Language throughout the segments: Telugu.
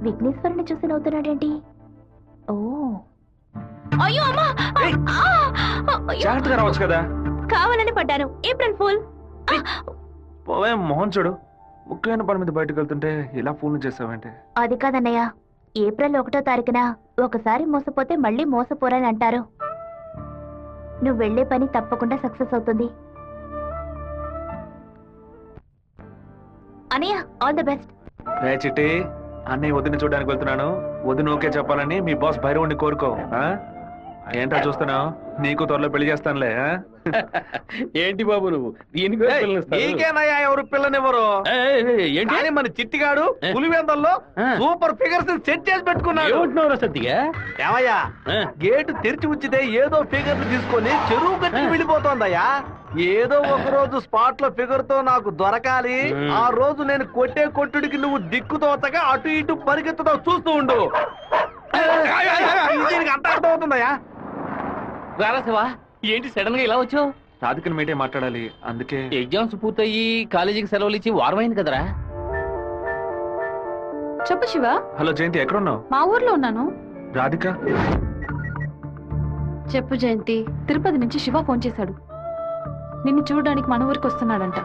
విఘ్నేశ్వరుని చూసి నవ్వుతున్నాడేంటి? ఓ అయ్యో అమ్మా, జాగ్రత్తగా రావచ్చు కదా. కావాలని పడ్డాను. April fool. పోవే మోహన్ చూడు, ముఖ్యమైన పని మీద బయటకు వెళ్తుంటే ఇలా ఫోన్లు చేసావంటే. అది కాదన్నయ్య, ఏప్రిల్ 1వ తారీఖున ఒకసారి మోసపోతే మళ్ళీ మోసపోరని అంటారు. నువ్వు వెళ్లే పని తప్పకుండా సక్సెస్ అవుతుంది. అన్నయ్య, ఆల్ ది బెస్ట్. రే చిట్టి, అన్నయ్య వదిన చూడడానికి వెళ్తున్నాను. వదిన ఓకే చెప్పాలని మీ బాస్ భైరవుని కోరుకో. ఏంటో చూస్తున్నావు, నీకు త్వరలో పెళ్లి చేస్తానులే. ఏంటి బాబు నువ్వు నీకేనయ్యా ఎవరు పిల్లనివ్వరు? ఏంటి మన చిట్టిగాడు పులివెందల్లో సూపర్ ఫిగర్స్ సెట్ చేసి పెట్టుకున్నాడు. సత్తిగా ఏమయ్యా, గేటు తెరిచి ఉంచితే ఏదో ఫిగర్ తీసుకొని చెరువు కట్టి వెళ్ళిపోతోందయ్యా. ఏదో ఒక రోజు స్పాట్ లో ఫిగర్ తో నాకు దొరకాలి. ఆ రోజు నేను కొట్టే కొట్టుడికి నువ్వు దిక్కుతోచగా అటు ఇటు పరిగెత్తుతో చూస్తూ ఉండు. దీనికి అంత అర్థం అవుతుందయ్యా. రారా శివా, ఏంటి సడన్ గా ఇలా వచ్చావు? రాధికని మీటే మాట్లాడాలి, అందుకే. ఎగ్జామ్స్ పూర్తయ్యి కాలేజీకి సెలవులు ఇచ్చి వారమైంది కదరా. చెప్పు శివ. హలో జయంతి, ఎక్కడున్నావు? మా ఊర్లో ఉన్నాను. రాధిక? చెప్పు జయంతి. తిరుపతి నుంచి శివ ఫోన్ చేశాడు. నిన్ను చూడడానికి మన ఊరికి వస్తున్నాడంట.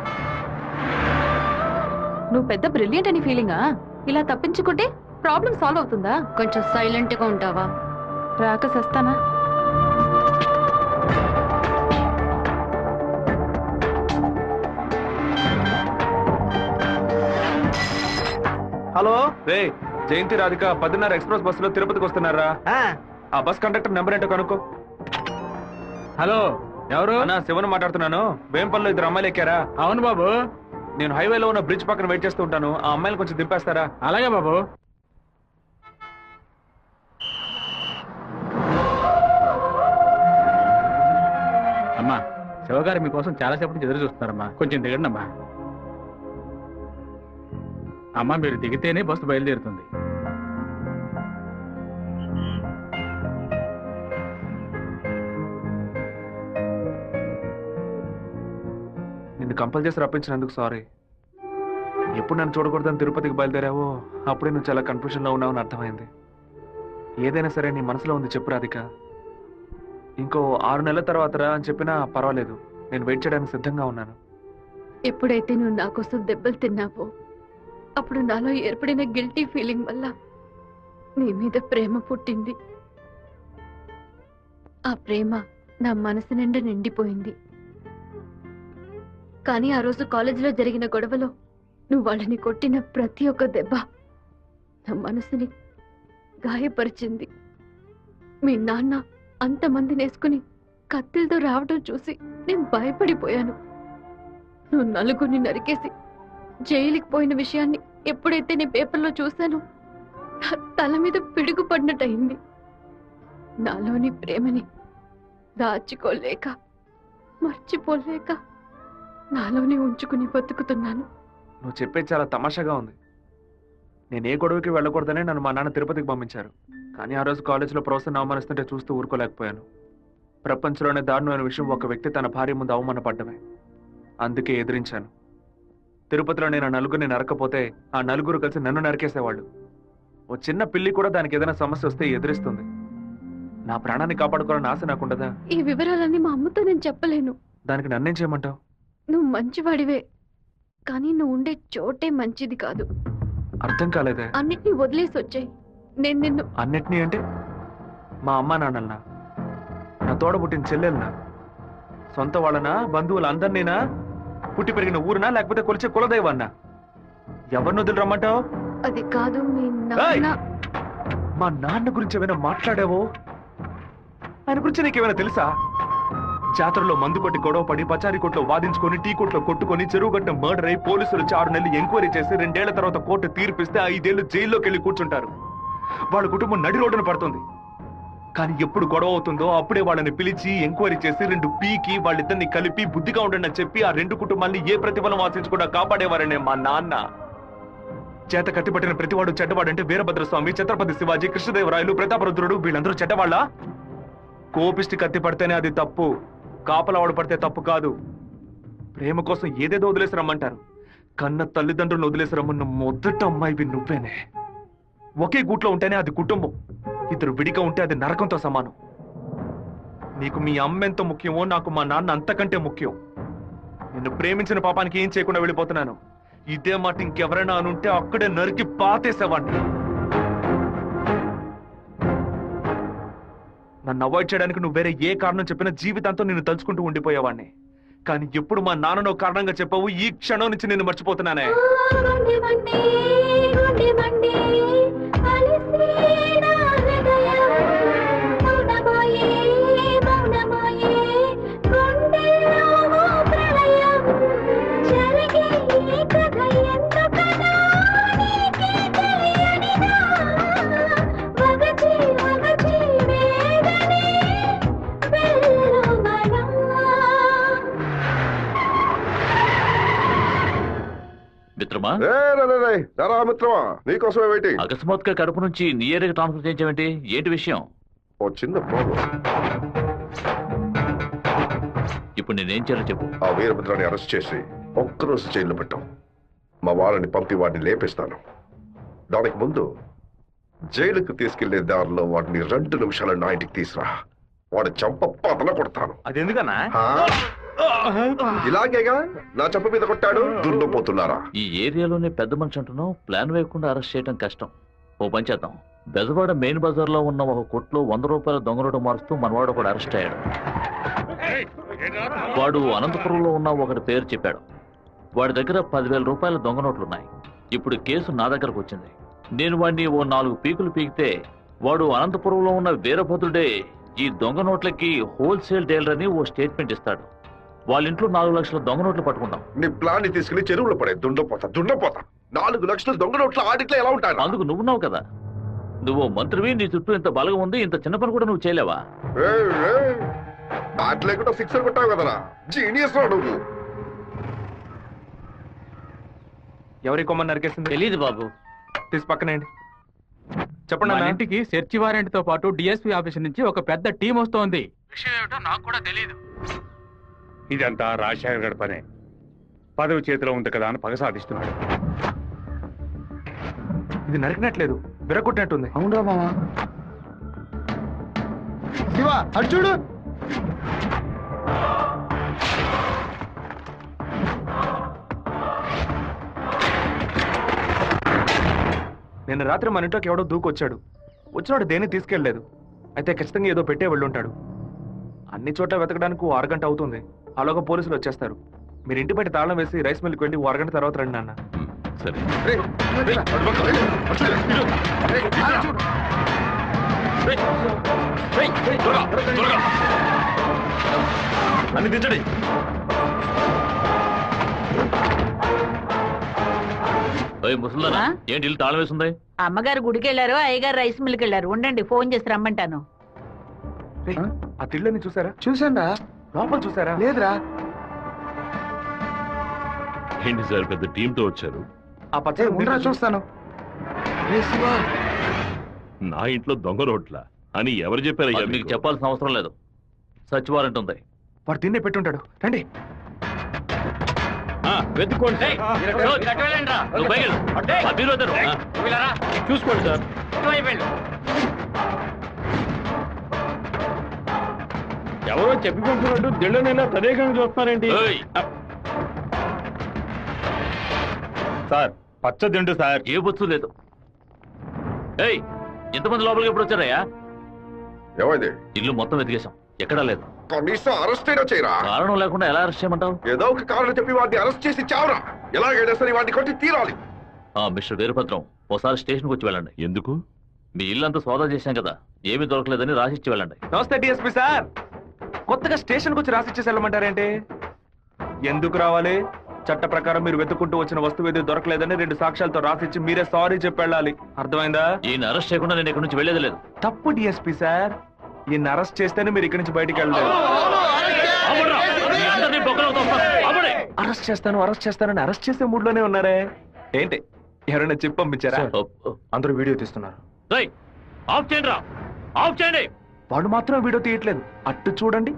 నువ్వు పెద్ద బ్రిలియంట్ అని ఫీలింగా? ఇలా తప్పించుకుంటే ప్రాబ్లం సాల్వ్ అవుతుందా? కొంచెం సైలెంట్ గా ఉంటావా? రాక సస్తానా? హలో రే, జయంతి రాధిక 10:30 ఎక్స్ప్రెస్ బస్సులో తిరుపతికి వస్తున్నారా? ఆ బస్ కండక్టర్ నెంబర్ ఏంటో కనుక్కో. హలో, ఎవరు? అన్నా, శివన్ మాట్లాడుతున్నాను. వేంపల్లో 2 అమ్మాయిలు ఎక్కారా? అవును బాబు. నేను హైవేలో ఉన్న బ్రిడ్జ్ పక్కన వెయిట్ చేస్తూ ఉంటాను. ఆ అమ్మాయిలు కొంచెం దింపేస్తారా? అలాగే బాబు. అమ్మా, శివగారు మీకోసం చాలాసేపటి నుంచి ఎదురు చూస్తున్నారమ్మా. కొంచెం దిగండి అమ్మా. అమ్మా, మీరు దిగితేనే బస్సు బయలుదేరుతుంది. నిన్ను కంపల్ చేసి రప్పించినందుకు సారీ. ఎప్పుడు నన్ను చూడకూడదని తిరుపతికి బయలుదేరావో అప్పుడే నువ్వు చాలా కన్ఫ్యూజన్లో ఉన్నావని అర్థమైంది. ఏదైనా సరే నీ మనసులో ఉంది చెప్పు రాధిక. ఇంకో 6 నెలల తర్వాత రా అని చెప్పినా పర్వాలేదు, నేను వెయిట్ చేయడానికి సిద్ధంగా ఉన్నాను. ఎప్పుడైతే నువ్వు నా కోసం దెబ్బలు తిన్నావో అప్పుడు నాలో ఏర్పడిన గిల్టీ ఫీలింగ్ వల్ల నీ మీద ప్రేమ పుట్టింది. ఆ ప్రేమ నా మనసు నిండా నిండిపోయింది. కానీ ఆ రోజు కాలేజీలో జరిగిన గొడవలో నువ్వు వాళ్ళని కొట్టిన ప్రతి ఒక్క దెబ్బ నా మనసుని గాయపరిచింది. మీ నాన్న అంతమంది నేసుకుని కత్తిలతో రావడం చూసి నేను భయపడిపోయాను. నువ్వు నలుగురిని నరికేసి జైలుకి పోయిన విషయాన్ని ఎప్పుడైతే నీ పేపర్లో చూశానో నా తల మీద పిడుగు పడినట్టయింది. నాలోని ప్రేమని దాచుకోలేక మర్చిపోలేక నాలోనే ఉంచుకుని బతుకుతున్నాను. నువ్వు చెప్పేది చాలా తమాషాగా ఉంది. నేను ఏ గొడవకి వెళ్ళకూడదనే నన్ను మా నాన్న తిరుపతికి పంపించారు. కానీ ఆ రోజు కాలేజీలో ప్రొఫెసర్ని అవమానిస్తుంటే చూస్తూ ఊరుకోలేకపోయాను. ప్రపంచంలోనే దారుణమైన విషయం ఒక వ్యక్తి తన భార్య ముందు అవమానపడ్డమే. అందుకే ఎదిరించాను. తిరుపతిలో నేను ఆ నలుగురిని నరకపోతే ఆ నలుగురు కలిసి నన్ను నరికేసేవాళ్ళు. ఓ చిన్న పిల్లి కూడా దానికి ఏదైనా సమస్య వస్తే ఎదిరిస్తుంది. నా ప్రాణాన్ని కాపాడుకోవాలని ఆశ నాకుండదా? ఈ వివరాలన్నీ మా అమ్మతో నేను చెప్పలేను. దానికి నన్నేం చేయమంటావు? నువ్వు మంచివాడివే, కానీ నువ్వు ఉండే చోటే మంచిది కాదు. అర్థం కాలేదే. అన్నిటినీ వదిలేసి వచ్చాయి. నేను నిన్ను అన్నిటినీ అంటే మా అమ్మా నాన్నలనా, నా తోడబుట్టిన చెల్లెలనా, సొంత వాళ్ళనా, బంధువులందరినీనా, పుట్టి పెరిగిన ఊరునా, లేకపోతే కొలిచే కులదైవాన్నా? ఎవరిని వదిలి రమ్మంటావు? అది కాదు మీ నాన్న. మా నాన్న గురించి ఏమైనా మాట్లాడావో? ఆయన గురించి నీకేమైనా తెలుసా? జాతరలో మందు కొట్టి గొడవ పడి పచారీ కొట్లో వాదించుకొని టీ కొట్లో కొట్టుకొని చెరువు గట్ట మర్డర్ అయి పోలీసులు 6 నెలలు ఎంక్వైరీ చేసి 2 ఏళ్ల తర్వాత కోర్టు తీర్పిస్తే 5 ఏళ్లు జైల్లోకి వెళ్ళి కూర్చుంటారు. వాళ్ళ కుటుంబం నడి రోడ్డున పడుతుంది. కానీ ఎప్పుడు గొడవ అవుతుందో అప్పుడే వాళ్ళని పిలిచి ఎంక్వైరీ చేసి 2 పీకి వాళ్ళిద్దరిని కలిపి బుద్ధిగా ఉండండి అని చెప్పి ఆ 2 కుటుంబాన్ని ఏ ప్రతిఫలం ఆశించకుండా కాపాడేవారనే మా నాన్న. చేత కత్తిపట్టిన ప్రతివాడు చెడ్డవాడంటే వీరభద్రస్వామి, ఛత్రపతి శివాజీ, కృష్ణదేవరాయలు, ప్రతాపరుద్రుడు వీళ్ళందరూ చెడ్డవాళ్ళ? కోపిష్టి కత్తి పడితేనే అది తప్పు, కాపలావాడు పడితే తప్పు కాదు. ప్రేమ కోసం ఏదేదో వదిలేసి రమ్మంటారు. కన్న తల్లిదండ్రులను వదిలేసి రమ్మన్న మొదట అమ్మాయివి నువ్వేనే. ఒకే గూట్లో ఉంటేనే అది కుటుంబం, ఇద్దరు విడిగా ఉంటే అది నరకంతో సమానం. నీకు మీ అమ్మ ఎంత ముఖ్యమో నాకు మా నాన్న అంతకంటే ముఖ్యం. నిన్ను ప్రేమించిన పాపానికి ఏం చేయకుండా వెళ్ళిపోతున్నాను. ఇదే మాట ఇంకెవరైనా అనుంటే అక్కడే నరికి పాతేసేవాడిని. నన్ను అవాయిడ్ చేయడానికి నువ్వు వేరే ఏ కారణం చెప్పినా జీవితాంతం నిన్ను తలుచుకుంటూ ఉండిపోయేవాడిని. కానీ ఎప్పుడు మా నాన్ననో కారణంగా చెప్పావు, ఈ క్షణం నుంచి నేను మర్చిపోతున్నానే. మిత్రమా, మిత్రమా, నీకోసమే వెయిటింగ్. అకస్మాత్తుగా కడుపు నుంచి నీ ఏరియాకి ట్రాన్స్ఫర్ చేయించావేంటి? ఏంటి విషయం? ఓ చిన్న ప్రాబ్లం. ఇప్పుడు నేనేం చేయాలో చెప్పు. ఆ వీరభద్రాన్ని అరెస్ట్ చేసి ఒక్కరోజు జైల్లో పెట్టాం. మా వాళ్ళని పంపి వాడిని లేపేస్తాను. దానికి ముందు జైలుకు తీసుకెళ్లే దారిలో వాడిని 2 నిమిషాలు నా ఇంటికి తీసురా. వాడు చంప పతల కొడతాను. అది ఎందుకన్నా? ఇలాగేగా నా చంప మీద కొట్టాడు. దున్నపోతున్నారా? ఈ ఏరియాలోనే పెద్ద మనిషి అంటున్నావు, ప్లాన్ వేయకుండా అరెస్ట్ చేయడం కష్టం. ఓ పని చేద్దాం, బెజవాడ మెయిన్ బజార్ లో ఉన్న ఒక కొట్లో 100 రూపాయల దొంగ నోటు మారుస్తూ మనవాడు ఒకడు అరెస్ట్ అయ్యాడు. వాడు అనంతపురంలో ఉన్న ఒకటి పేరు చెప్పాడు. వాడి దగ్గర 10,000 రూపాయల దొంగ నోట్లున్నాయి. ఇప్పుడు కేసు నా దగ్గరకు వచ్చింది. నేను వాడిని ఓ 4 పీకులు పీకితే వాడు అనంతపురంలో ఉన్న వీరభద్రుడే ఈ దొంగ నోట్లకి హోల్సేల్ డీలర్ అని ఓ స్టేట్మెంట్ ఇస్తాడు. వాళ్ళ ఇంట్లో 4 లక్షల దొంగ నోట్లు పట్టుకుంటాం. నీ ప్లాన్ ని తీసుకుని చెరువులో పడే దుండపోతా 4 లక్షల దొంగ నోట్ల ఆడిట్లో ఎలా ఉంటాయి? అందుకు నువ్వున్నావు కదా, నువ్వు మంత్రివి, నీ చుట్టూ ఇంత బలగం ఉంది, ఇంత చిన్న పని కూడా నువ్వు చేయలేవా? బ్యాట్ లేకుండా సిక్సర్ కొట్టావు కదరా, జీనియస్ రా నువ్వు. ఎవరి కొమ్మని నరికేసింది? తెలీదు బాబు. తీసి పక్కనేయండి. చెప్పండి అన్న. ఇంటికి సెర్చ్ వారెంట్ తో పాటు డిఎస్పీ ఆఫీస్ నుంచి ఒక పెద్ద టీం వస్తోంది. విషయం ఏమిటో నాకు కూడా తెలియదు. ఇదంతా రాజశేఖర్ గడి పనే. పదవి చేతిలో ఉంది కదా అని పగ సాధిస్తున్నాడు. ఇది నరికినట్లేదు, విరగొట్టినట్టుంది. అవునరా మామా. శివ అటు చూడు. నిన్న రాత్రి మన ఇంట్లోకి ఎవడో దూకొచ్చాడు. వచ్చినాడు దేన్ని తీసుకెళ్లలేదు. అయితే ఖచ్చితంగా ఏదో పెట్టే వెళ్ళుంటాడు. అన్ని చోట్ల వెతకడానికి 1 అరగంట అవుతుంది. అలాగా పోలీసులు వచ్చేస్తారు. మీరు ఇంటి బయట తాళం వేసి రైస్ మిల్కి వెళ్ళి 1 అరగంట తర్వాత రండి నాన్న. సరే. అన్ని దించండి. ముసలిదానా, ఏంటి ఇల్లు తాళం వేసింది? అమ్మగారు గుడికి వెళ్ళారు, అయ్యగారు రైస్ మిల్కి వెళ్ళారు. ఉండండి, ఫోన్ చేసి రమ్మంటాను. ఆ తిళ్ళని చూసారా? చూసాండా? లోపల చూసారా? లేదురా. ఏంటి సార్ పెద్ద టీంతో వచ్చారు? ఆ పచ్చ చూస్తాను. నా ఇంట్లో దొంగ రోడ్ల అని ఎవరు చెప్పారయ్యా? మీకు చెప్పాల్సిన అవసరం లేదు. సర్చ్ వారెంట్ ఉంది. వాడు తిన్నే పెట్టుంటాడు. రండి. వెతుక్కోండి. చూసుకోండి సార్. ఎవరో చెప్పి పంపినట్టు దిళ్ళనైనా తదేకంగా చూస్తున్నారేంటి? సార్ పచ్చ దిండు సార్. ఏ బొచ్చు లేదు. ఏయ్, ఎంతమంది లోపలికి ఎప్పుడు వచ్చారయ్యా? ఏమైంది? ఇల్లు మొత్తం వెతికేశాం, ఎక్కడా లేదు. కనీసం అరెస్ట్ అయినా చేయరా? కారణం లేకుండా ఎలా అరెస్ట్ చేయమంటావు? ఏదో ఒక కారణం చెప్పి వాడిని అరెస్ట్ చేసి చావరా. ఎలాగైనా సరే వాడిని కొట్టి తీరాలి. మిస్టర్ వీరభద్రం, ఒకసారి స్టేషన్కి వచ్చి వెళ్ళండి. ఎందుకు? మీ ఇల్లంతా సోదా చేశాం కదా, ఏమీ దొరకలేదని రాసిచ్చి వెళ్ళండి. నమస్తే డిఎస్పీ సార్. కొత్తగా స్టేషన్కి వచ్చి రాసిచ్చేసి వెళ్ళమంటారేంటి? ఎందుకు రావాలి? చట్ట ప్రకారం మీరు వెతుక్కుంటూ వచ్చిన వస్తువు ఏది దొరకలేదని 2 సాక్ష్యాలతో రాసిచ్చి మీరే సారీ చెప్పి వెళ్ళాలి. అర్థమైందా? ఈయన అరెస్ట్ చేయకుండా నేను ఇక్కడి నుంచి వెళ్ళేది లేదు. తప్పు డిఎస్పీ సార్. ఈయన అరెస్ట్ చేస్తేనే మీరు ఇక్కడి నుంచి బయటికి వెళ్ళలేదు. అరెస్ట్ చేస్తానని అరెస్ట్ చేసే మూడ్లోనే ఉన్నారే ఏంటి? ఎవరైనా చెప్పి పంపించారా? అందరూ వీడియో తీస్తున్నారు. ఆఫ్ చేయండి రా, ఆఫ్ చేయండి. వాడు మాత్రం వీడియో తీయట్లేదు. అట్టు చూడండి.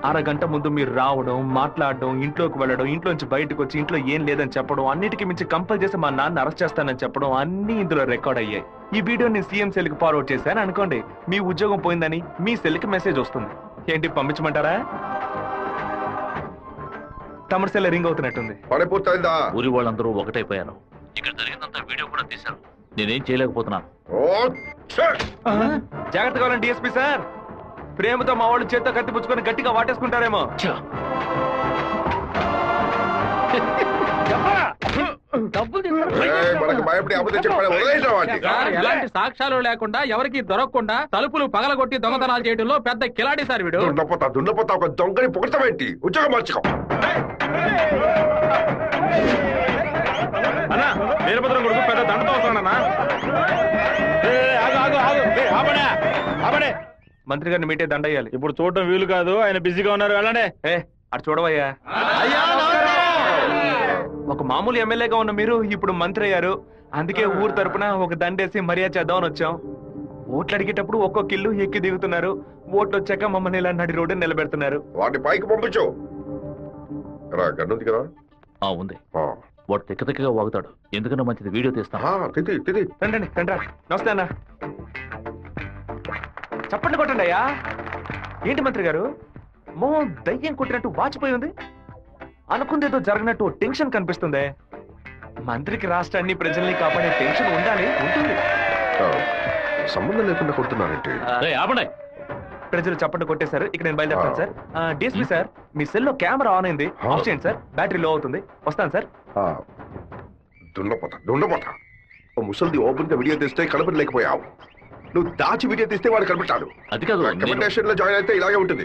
అరగంట ముందు మీరు రావడం, మాట్లాడడం, ఇంట్లోకి వెళ్ళడం, ఇంట్లోంచి బయటకు వచ్చి ఇంట్లో ఏం లేదని చెప్పడం, అన్నిటికీ మించి కంపల్ చేసి మా నాన్న అరెస్ట్ చేస్తానని చెప్పడం అన్ని ఇందులో రికార్డ్ అయ్యాయి. ఈ వీడియో నేను సీఎం సెల్ కి ఫార్వర్డ్ చేశాను అనుకోండి, మీ ఉద్యోగం పోయిందని మీ సెల్ కి మెసేజ్ వస్తుంది. ఏంటి పంపించమంటారా? తమరి సెల్ రింగ్ అవుతున్నట్టుంది. పని పూర్తయిందా? ఊరి వాళ్ళందరూ ఒకటైపోయారు. ఇక్కడ జరిగిందంతా వీడియో కూడా తీశారు. నేనేం చేయలేకపోతున్నాను. ఓ, షట్! జాగ్రత్తగా ఉండండి డిఎస్పీ సార్. ప్రేమతో మా వాళ్ళు చేత్తో కత్తి పుచ్చుకొని గట్టిగా వాటేసుకుంటారేమో. ఏయ్, మనకు భయపడి అబద్ధం చెప్పాడు, వదిలేసాం వాడిని. ఎలాంటి సాక్ష్యాలు లేకుండా ఎవరికి దొరకకుండా తలుపులు పగలగొట్టి దొంగతనాలు చేయడంలో పెద్ద కిలాడి సార్ వీడు. దున్నపోతా ఒక దొంగని పొగడతామేంటి? ఉద్యోగం మార్చుకో. అన్నా వీరభద్రం కొడుకు పెద్ద దండతో వస్తాడన్నా. మంత్రి గారిని మీటే దండయ్యాలి. ఇప్పుడు చూడటం వీలు కాదు, ఆయన బిజీగా ఉన్నారు. వెళ్ళండి. అటు చూడవయ్యా. ఒక మామూలు ఎమ్మెల్యేగా ఉన్న మీరు ఇప్పుడు మంత్రి అయ్యారు. అందుకే ఊరు తరపున ఒక దండేసి మర్యాద చేద్దామని వచ్చాం. ఓట్లు అడిగేటప్పుడు ఒక్కొక్క ఇల్లు ఎక్కి దిగుతున్నారు. ఓట్లు వచ్చాక మమ్మల్ని ఇలా నడి రోడ్డు నిలబెడుతున్నారు. వాటిని పైకి పంపించు. గన్నుంది కదా? ఉంది. వాడు తిక్కగా వాగుతాడు. ఎందుకన్నా మంచిది వీడియో తీస్తాను. రండి. నమస్తే అన్న. చప్పట్లు కొట్టండి అయ్యా. ఏంటి మంత్రి గారు మోహం దయ్యం కొట్టినట్టు వాచిపోయి ఉంది? అనుకుందేదో జరగనట్టు టెన్షన్ కనిపిస్తుంది. మంత్రికి రాష్ట్రాన్ని ప్రజల్ని కాపాడే టెన్షన్ ఉండాలి, ఉంటుంది. సంబంధం లేకుండా కొడుతున్నారంటే ప్రజలు చప్పట్లు కొట్టేశారు. ఇక నేను బయలుదేరుతాను సార్. డిఎస్పీ సార్, మీ సెల్లో కెమెరా ఆన్ అయింది. ఆఫ్ చేయండి సార్, బ్యాటరీ లో అవుతుంది. వస్తాను సార్. దున్నపోతా ఓ ముసలిది ఓపెన్ గా వీడియో తీస్తే కనపడలేకపోయావు. నువ్వు దాచి వీడియో తీస్తే వాడు కనిపెట్టాడు. అది కాదు, రికమెండేషన్ లో జాయిన్ అయితే ఇలాగే ఉంటుంది.